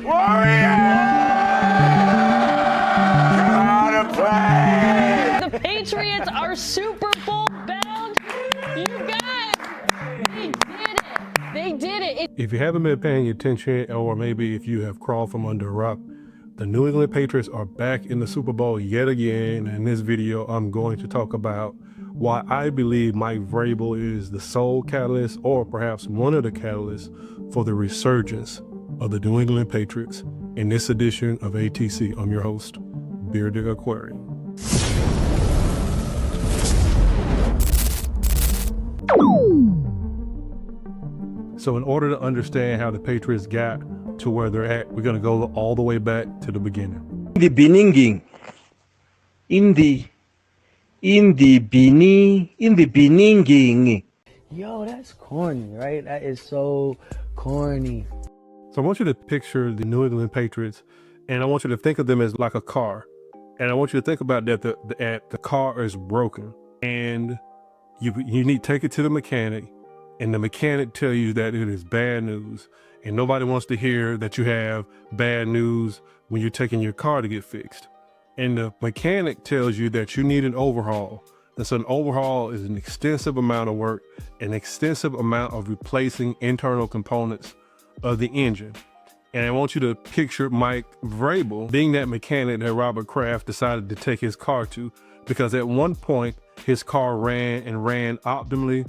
The Patriots are Super Bowl bound. You guys, they did it. They did it. If you haven't been paying attention, or maybe if you have crawled from under a rock, the New England Patriots are back in the Super Bowl yet again. In this video, I'm going to talk about why I believe Mike Vrabel is the sole catalyst, or perhaps one of the catalysts, for the resurgence of the New England Patriots in this edition of ATC. I'm your host, Bearded Aquarium. So in order to understand how the Patriots got to where they're at, we're going to go all the way back to the beginning. In the beginning. Yo, that's corny, right? That is so corny. So I want you to picture the New England Patriots, and I want you to think of them as like a car. And I want you to think about that the car is broken, and you need to take it to the mechanic, and the mechanic tell you that it is bad news. And nobody wants to hear that you have bad news when you're taking your car to get fixed. And the mechanic tells you that you need an overhaul. And so an overhaul is an extensive amount of work, an extensive amount of replacing internal components of the engine. And I want you to picture Mike Vrabel being that mechanic that Robert Kraft decided to take his car to, because at one point his car ran optimally.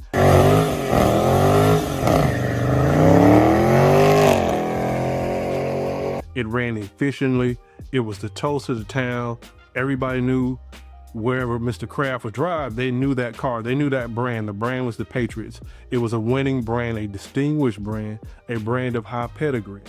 It ran efficiently. It was the toast of the town. Everybody knew wherever Mr. Kraft would drive, they knew that car. They knew that brand. The brand was the Patriots. It was a winning brand, a distinguished brand, a brand of high pedigree.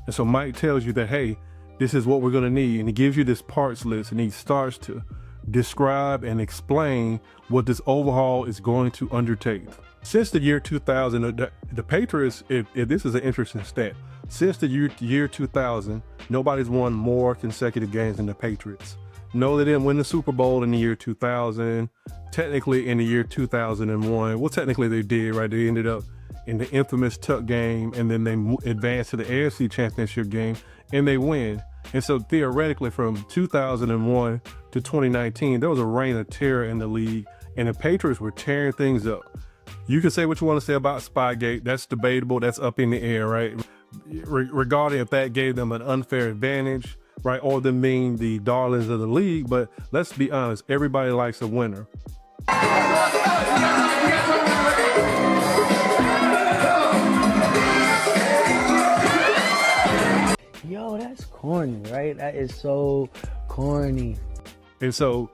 And so Mike tells you that, hey, this is what we're going to need. And he gives you this parts list, and he starts to describe and explain what this overhaul is going to undertake. Since the year 2000, the Patriots, if this is an interesting stat, since the year 2000, nobody's won more consecutive games than the Patriots. No, they didn't win the Super Bowl in the year 2000. Technically in the year 2001, well, technically they did, right? They ended up in the infamous Tuck game, and then they advanced to the AFC Championship game, and they win. And so theoretically, from 2001 to 2019, there was a reign of terror in the league, and the Patriots were tearing things up. You can say what you want to say about Spygate. That's debatable. That's up in the air, right? Regarding if that gave them an unfair advantage, right? Or them being the darlings of the league. But let's be honest, everybody likes a winner. Yo, that's corny, right? That is so corny. And so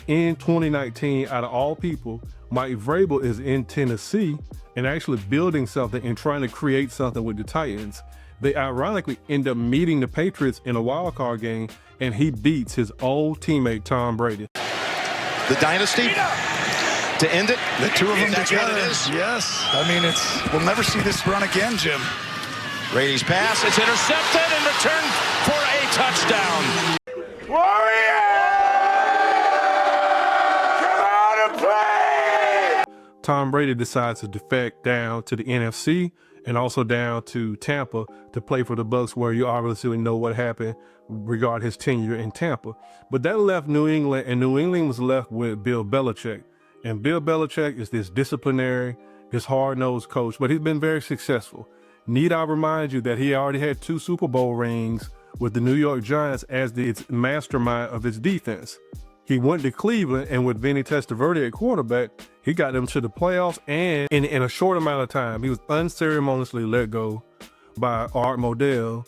in 2019, out of all people, Mike Vrabel is in Tennessee and actually building something and trying to create something with the Titans. They ironically end up meeting the Patriots in a wild card game, and he beats his old teammate Tom Brady. The dynasty to end it. The two of them That's together. what it is. Yes. I mean, we'll never see this run again, Jim. Brady's pass is intercepted and returned for a touchdown. Tom Brady decides to defect down to the NFC and also down to Tampa to play for the Bucs, where you obviously know what happened regarding his tenure in Tampa. But that left New England, and New England was left with Bill Belichick. And Bill Belichick is this disciplinary, this hard-nosed coach, but he's been very successful. Need I remind you that he already had 2 Super Bowl rings with the New York Giants as its mastermind of its defense. He went to Cleveland, and with Vinny Testaverde at quarterback, he got them to the playoffs, and in a short amount of time, he was unceremoniously let go by Art Modell,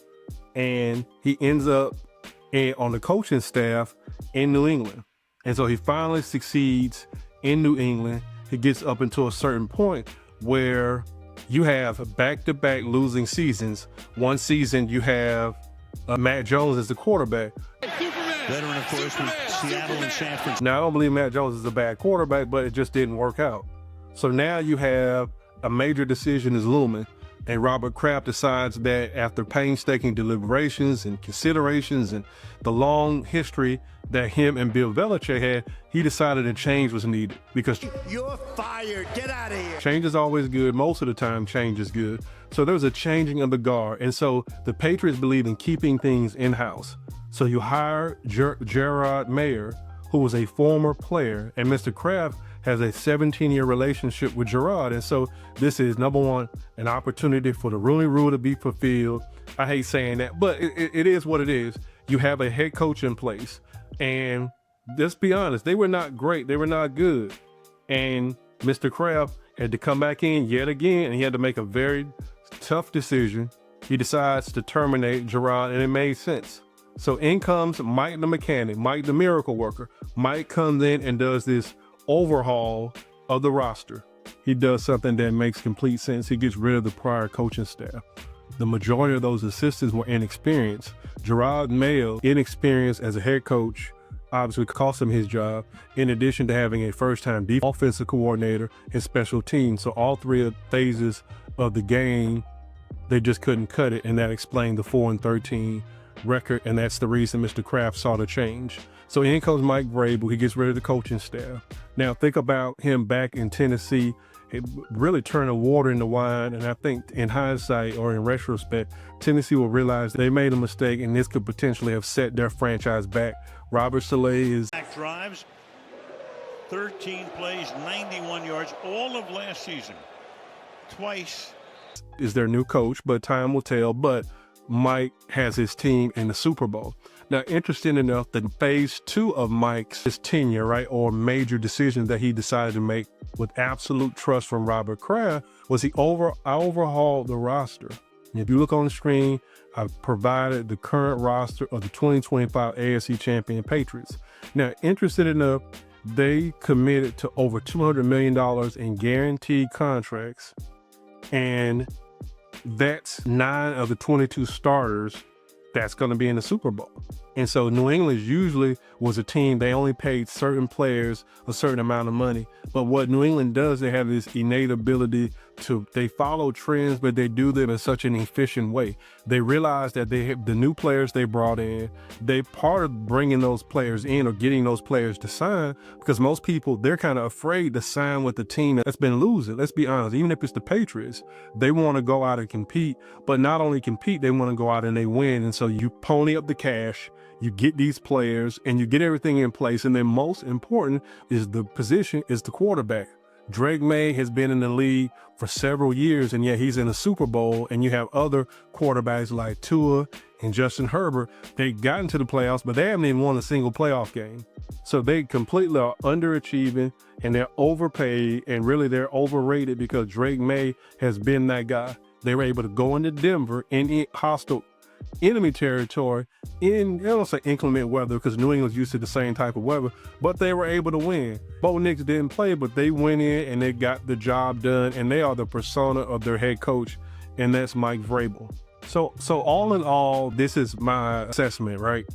and he ends up on the coaching staff in New England. And so he finally succeeds in New England. He gets up into a certain point where you have back-to-back losing seasons. One season you have Matt Jones as the quarterback. Veteran, of course, with Seattle and San Francisco. Now, I don't believe Matt Jones is a bad quarterback, but it just didn't work out. So now you have a major decision is looming. And Robert Kraft decides that after painstaking deliberations and considerations and the long history that him and Bill Belichick had, he decided a change was needed because You're fired. Get out of here. change is always good. Most of the time, change is good. So there was a changing of the guard. And so the Patriots believe in keeping things in-house. So you hire Gerard Mayer, who was a former player, and Mr. Kraft has a 17-year relationship with Gerard. And so this is, number one, an opportunity for the Rooney Rule to be fulfilled. I hate saying that, but it is what it is. You have a head coach in place, and let's be honest, they were not great. They were not good. And Mr. Kraft had to come back in yet again, and he had to make a very tough decision. He decides to terminate Gerard, and it made sense. So in comes Mike the mechanic, Mike the miracle worker. Mike comes in and does this overhaul of the roster. He does something that makes complete sense. He gets rid of the prior coaching staff. The majority of those assistants were inexperienced. Gerard Mayo, inexperienced as a head coach, obviously cost him his job, in addition to having a first-time offensive coordinator and special teams. So all three phases of the game, they just couldn't cut it, and that explained the 4-13 record, and that's the reason Mr. Kraft saw the change. So in comes Mike Vrabel. He gets rid of the coaching staff. Now think about him back in Tennessee. It really turned the water into wine, and I think in hindsight or in retrospect, Tennessee will realize they made a mistake, and this could potentially have set their franchise back. Robert Saleh is Drives, 13 plays, 91 yards, all of last season. Twice. Is their new coach, but time will tell. But Mike has his team in the Super Bowl. Now, interesting enough, that phase 2 of Mike's tenure, right, or major decision that he decided to make with absolute trust from Robert Kraft, was I overhauled the roster. And if you look on the screen, I've provided the current roster of the 2025 AFC champion Patriots. Now, interesting enough, they committed to over $200 million in guaranteed contracts, and that's 9 of the 22 starters that's going to be in the Super Bowl. And so New England usually was a team, they only paid certain players a certain amount of money. But what New England does, they have this innate ability they follow trends, but they do them in such an efficient way. They realize that they have the new players they brought in, they part of bringing those players in or getting those players to sign, because most people, they're kind of afraid to sign with the team that's been losing. Let's be honest, even if it's the Patriots, they want to go out and compete, but not only compete, they want to go out and they win. And so you pony up the cash, you get these players, and you get everything in place. And then most important is the position is the quarterback. Drake Maye has been in the league for several years, and yet he's in a Super Bowl, and you have other quarterbacks like Tua and Justin Herbert. They got into the playoffs, but they haven't even won a single playoff game. So they completely are underachieving, and they're overpaid, and really they're overrated because Drake Maye has been that guy. They were able to go into Denver in hostile enemy territory in, I don't say inclement weather, because New England's used to the same type of weather, but they were able to win. Bo Nix didn't play, but they went in and they got the job done, and they are the persona of their head coach, and that's Mike Vrabel. So all in all, this is my assessment, right?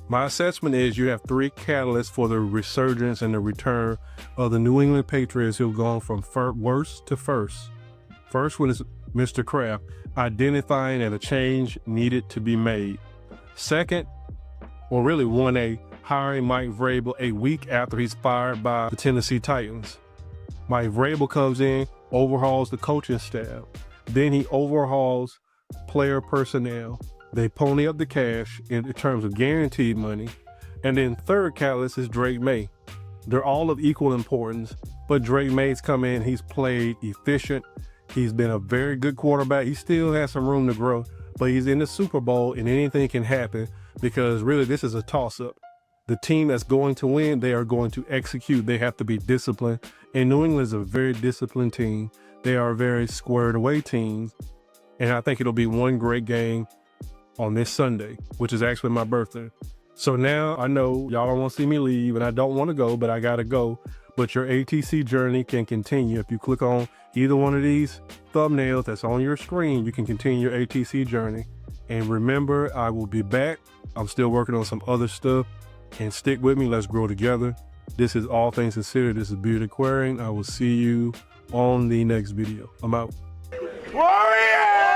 My assessment is you have 3 catalysts for the resurgence and the return of the New England Patriots, who've gone from worst to first. First one is Mr. Kraft identifying that a change needed to be made. Second, or really 1A, hiring Mike Vrabel a week after he's fired by the Tennessee Titans. Mike Vrabel comes in, overhauls the coaching staff. Then he overhauls player personnel. They pony up the cash in terms of guaranteed money. And then third catalyst is Drake Maye. They're all of equal importance, but Drake Maye's come in, he's played efficient. He's been a very good quarterback. He still has some room to grow, but he's in the Super Bowl, and anything can happen because really this is a toss-up. The team that's going to win, they are going to execute. They have to be disciplined. And New England is a very disciplined team. They are a very squared away team. And I think it'll be one great game on this Sunday, which is actually my birthday. So now I know y'all don't want to see me leave, and I don't want to go, but I got to go. But your ATC journey can continue. If you click on either one of these thumbnails that's on your screen, you can continue your ATC journey. And remember, I will be back. I'm still working on some other stuff. And stick with me. Let's grow together. This is All Things Considered. This is Beard Aquarium. I will see you on the next video. I'm out. Warrior!